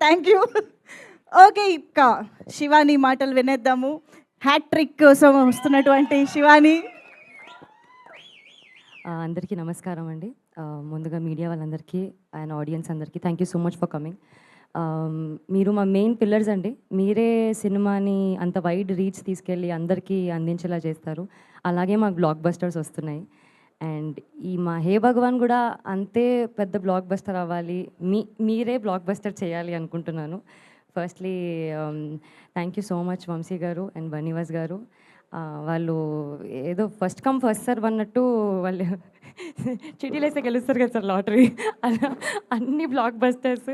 Thank you. Okay, ఇంకా శివాని మాటలు వినేద్దాము. Hat trick కోసం వస్తున్నటువంటి శివాని. అందరికీ నమస్కారం అండి. ముందుగా మీడియా వాళ్ళందరికీ అండ్ ఆడియన్స్ అందరికీ thank you so much for coming. మీరు మా మెయిన్ పిల్లర్స్ అండి. మీరే సినిమాని అంత వైడ్ రీచ్ తీసుకెళ్ళి అందరికీ అందించేలా చేస్తారు. అలాగే మాకు బ్లాక్ బస్టర్స్ వస్తున్నాయి. అండ్ ఈ మా హే భగవాన్ కూడా అంతే పెద్ద బ్లాక్ బస్టర్ అవ్వాలి. మీరే బ్లాక్ బస్టర్ చేయాలి అనుకుంటున్నాను. Firstly thank you so much Vamsi గారు అండ్ బనీవాస్ గారు. వాళ్ళు ఏదో ఫస్ట్ కమ్ ఫస్ట్ సర్వ్ అన్నట్టు వాళ్ళు చిటీలు వేస్తే గెలుస్తారు కదా సార్ లాటరీ, అలా అన్ని బ్లాక్ బస్టర్స్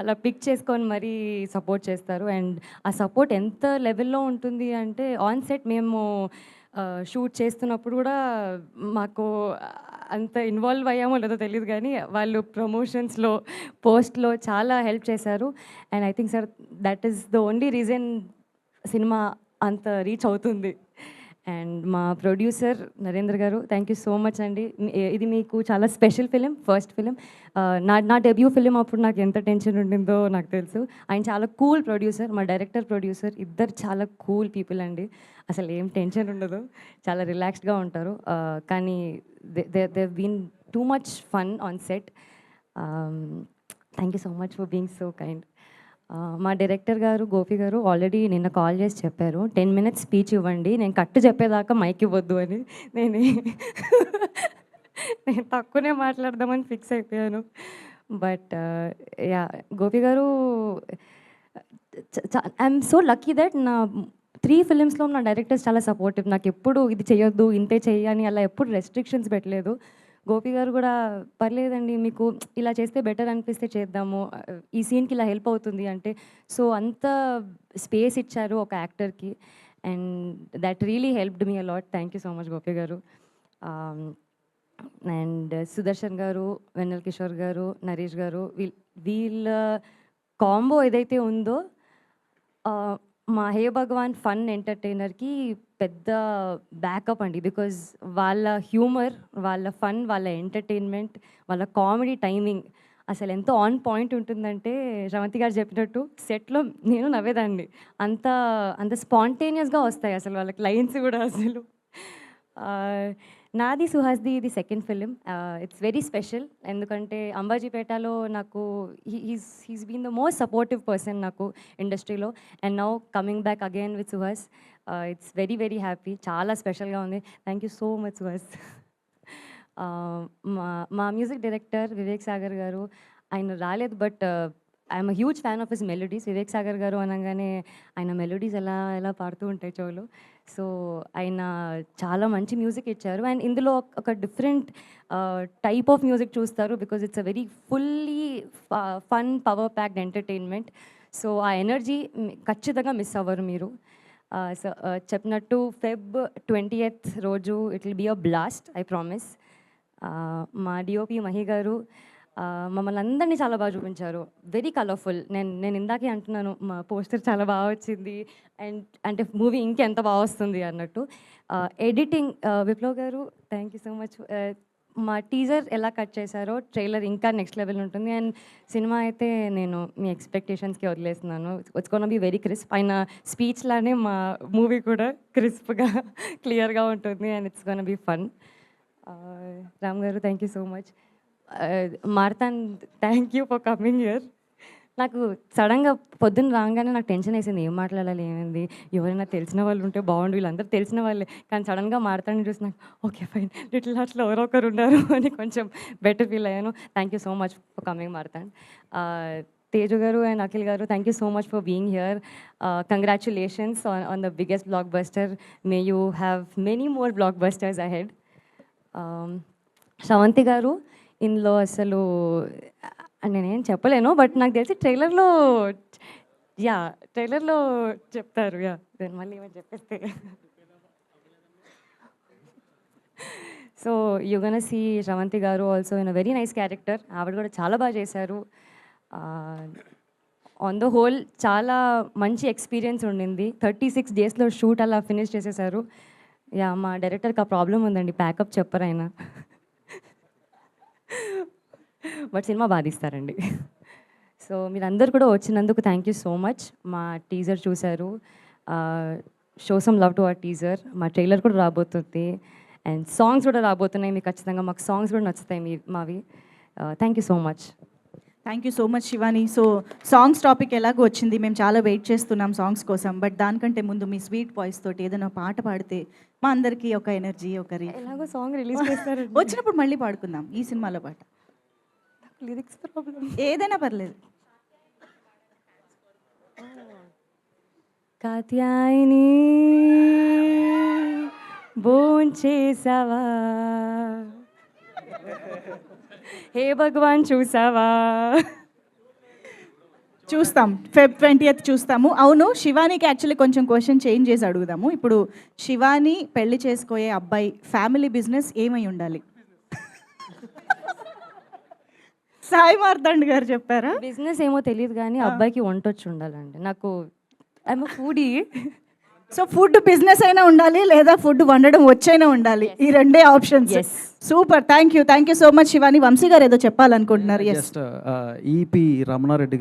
అలా పిక్ చేసుకొని మరీ సపోర్ట్ చేస్తారు. అండ్ ఆ సపోర్ట్ ఎంత లెవెల్లో ఉంటుంది అంటే ఆన్ సెట్ మేము షూట్ చేస్తున్నప్పుడు కూడా మాకు అంత ఇన్వాల్వ్ అయ్యామో లేదో తెలియదు, కానీ వాళ్ళు ప్రమోషన్స్లో పోస్ట్లో చాలా హెల్ప్ చేశారు. And I think sir that is the only reason cinema అంత రీచ్ అవుతుంది. అండ్ మా ప్రొడ్యూసర్ నరేంద్ర గారు థ్యాంక్ యూ సో మచ్ అండి. ఇది మీకు చాలా స్పెషల్ ఫిలిం, ఫస్ట్ ఫిలిం. నా డెబ్యూ ఫిలిం అప్పుడు నాకు ఎంత టెన్షన్ ఉండిందో నాకు తెలుసు. ఆయన చాలా కూల్ ప్రొడ్యూసర్, మా డైరెక్టర్ ప్రొడ్యూసర్ ఇద్దరు చాలా కూల్ పీపుల్ అండి. అసలు ఏం టెన్షన్ ఉండదు, చాలా రిలాక్స్డ్గా ఉంటారు. కానీ they been too much fun on set. Thank you so much for being so kind. మా డైరెక్టర్ గారు గోపి గారు ఆల్రెడీ నిన్న కాల్ చేసి చెప్పారు, 10 minutes స్పీచ్ ఇవ్వండి, నేను కట్టు చెప్పేదాకా మైక్ ఇవ్వద్దు అని. నేను నేను తక్కువనే మాట్లాడదామని ఫిక్స్ అయిపోయాను. బట్ యా, గోపి గారు ఐఎమ్ సో లక్కీ దట్ నా 3 ఫిలిమ్స్లో నా డైరెక్టర్స్ చాలా సపోర్టివ్. నాకు ఎప్పుడు ఇది చేయొద్దు ఇంతే చెయ్యి అని అలా ఎప్పుడు రెస్ట్రిక్షన్స్ పెట్టలేదు. గోపి గారు కూడా పర్లేదండి మీకు ఇలా చేస్తే బెటర్ అనిపిస్తే చేద్దాము, ఈ సీన్కి ఇలా హెల్ప్ అవుతుంది అంటే, సో అంత స్పేస్ ఇచ్చారు ఒక యాక్టర్కి. And that really helped me a lot. Thank you so much Gopi గారు. అండ్ సుదర్శన్ గారు, వెన్నెల కిషోర్ గారు, నరేష్ గారు, వీళ్ళ కాంబో ఏదైతే ఉందో మా హే భగవాన్ ఫన్ ఎంటర్టైనర్కి పెద్ద బ్యాకప్ అండి. బికాజ్ వాళ్ళ హ్యూమర్, వాళ్ళ ఫన్, వాళ్ళ ఎంటర్టైన్మెంట్, వాళ్ళ కామెడీ టైమింగ్ అసలు ఎంతో ఆన్ పాయింట్ ఉంటుందంటే, శ్రవంతి గారు చెప్పినట్టు సెట్లో నేను నవ్వేదాన్ని. అంత అంత స్పాంటేనియస్గా వస్తాయి అసలు వాళ్ళకి లైన్స్ కూడా అసలు. నాది సుహాస్ది ఇది second film. It's very special ఎందుకంటే అంబాజీపేటలో నాకు he's been the most supportive person నాకు ఇండస్ట్రీలో. And now coming back again with Suhas, it's very very happy. చాలా స్పెషల్గా ఉంది. Thank you so much Suhas. మా మా మ్యూజిక్ డైరెక్టర్ వివేక్ సాగర్ గారు, ఆయన రాలేదు but I'm huge fan of his melodies. Vivek Sagar garu అనగానే ఆయన మెలోడీస్ ఎలా ఎలా పాడుతూ ఉంటాయి చెవులు. సో ఆయన చాలా మంచి మ్యూజిక్ ఇచ్చారు. అండ్ ఇందులో ఒక డిఫరెంట్ టైప్ ఆఫ్ మ్యూజిక్ చూస్తారు because it's a very fully fun power packed entertainment. So ఆ ఎనర్జీ ఖచ్చితంగా మిస్ అవ్వరు మీరు. సో చెప్పినట్టు Feb 20th రోజు it will be a blast, I promise. మా డిఓపి మహి గారు మమ్మల్ని అందరినీ చాలా బాగా చూపించారు. Very colourful. నేను ఇందాకే అంటున్నాను మా పోస్టర్ చాలా బాగా వచ్చింది అండ్ అంటే మూవీ ఇంకెంత బాగా వస్తుంది అన్నట్టు. Editing Viplav garu thank you so much. మా టీజర్ ఎలా కట్ చేశారో ట్రైలర్ ఇంకా నెక్స్ట్ లెవెల్ ఉంటుంది. అండ్ సినిమా అయితే నేను మీ ఎక్స్పెక్టేషన్స్కి వదిలేస్తున్నాను. It's gonna be very crisp. ఆయన స్పీచ్ లానే మా మూవీ కూడా క్రిస్ప్గా క్లియర్గా ఉంటుంది and it's gonna be fun. Ram garu thank you so much. Marthan thank you for coming here. నాకు సడన్గా పొద్దున్న రాగానే నాకు టెన్షన్ వేసింది, ఏం మాట్లాడాలి ఏమైంది, ఎవరైనా తెలిసిన వాళ్ళు ఉంటే బాగుండు, వీళ్ళందరూ తెలిసిన వాళ్ళే. కానీ సడన్గా మాట్లాడి చూసి నాకు ఓకే ఫైన్, లిటిల్ హార్ట్స్లో ఎవరో ఒకరు ఉన్నారు అని కొంచెం బెటర్ ఫీల్ అయ్యాను. Thank you so much for coming Marthan. Teju garu and Akhil garu thank you so much for being here. Congratulations on the biggest blockbuster. May you have many more blockbusters ahead. Sravanthi garu ఇందులో అసలు నేనేం చెప్పలేను బట్ నాకు తెలిసి ట్రైలర్లో ట్రైలర్లో చెప్తారు. నేను మళ్ళీ ఏమైనా చెప్పేస్తే so you gonna see Sravanthi garu also in a very nice character. ఆవిడ కూడా చాలా బాగా చేశారు. ఆన్ ద హోల్ చాలా మంచి ఎక్స్పీరియన్స్ ఉండింది. 36 daysలో షూట్ అలా ఫినిష్ చేసేసారు. మా డైరెక్టర్కి ఆ ప్రాబ్లం ఉందండి, ప్యాకప్ చెప్పరు ఆయన. బట్ సినిమా బాగా తీస్తారండి. సో మీరందరూ కూడా వచ్చినందుకు థ్యాంక్ యూ సో మచ్. మా టీజర్ చూశారు, show some love to our teaser. మా ట్రైలర్ కూడా రాబోతుంది అండ్ సాంగ్స్ కూడా రాబోతున్నాయి. మీకు ఖచ్చితంగా మాకు సాంగ్స్ కూడా నచ్చుతాయి మావి. Thank you so much. Thank you so much Shivani. So songs topic ఎలాగో వచ్చింది, మేము చాలా వెయిట్ చేస్తున్నాం సాంగ్స్ కోసం. బట్ దానికంటే ముందు మీ స్వీట్ వాయిస్ తోటి ఏదైనా పాట పాడితే మా అందరికీ ఒక ఎనర్జీ, ఒక ఎలాగో సాంగ్ రిలీజ్ చేస్తారు, వచ్చినప్పుడు మళ్ళీ పాడుకుందాం ఈ సినిమాలో పాట. Lyrics problem. ఏదైనా పర్లేదు. కాత్యాయని భోంచేసావా, హే భగవాన్ చూసావా. చూస్తాం, Feb 20th చూస్తాము. అవును, శివానికి యాక్చువల్లీ కొంచెం క్వశ్చన్ చేంజ్ చేసి అడుగుదాము. ఇప్పుడు శివాని పెళ్లి చేసుకోయే అబ్బాయి ఫ్యామిలీ బిజినెస్ ఏమై ఉండాలి? సాయి మార్తాండ్ గారు చెప్పారా? బిజినెస్ ఏమో తెలియదు కానీ అబ్బాయికి వంటొచ్చి ఉండాలండి. నాకు I'm foodie. So food business అయినా ఉండాలి లేదా ఫుడ్ వండడం వచ్చైనా ఉండాలి, ఈ రెండే options. Yes. Super, thank you so much Shivani. Vamshi garu ఏదో చెప్పాలనుకుంటున్నారు. Yes, just ఈపి Ramanareddy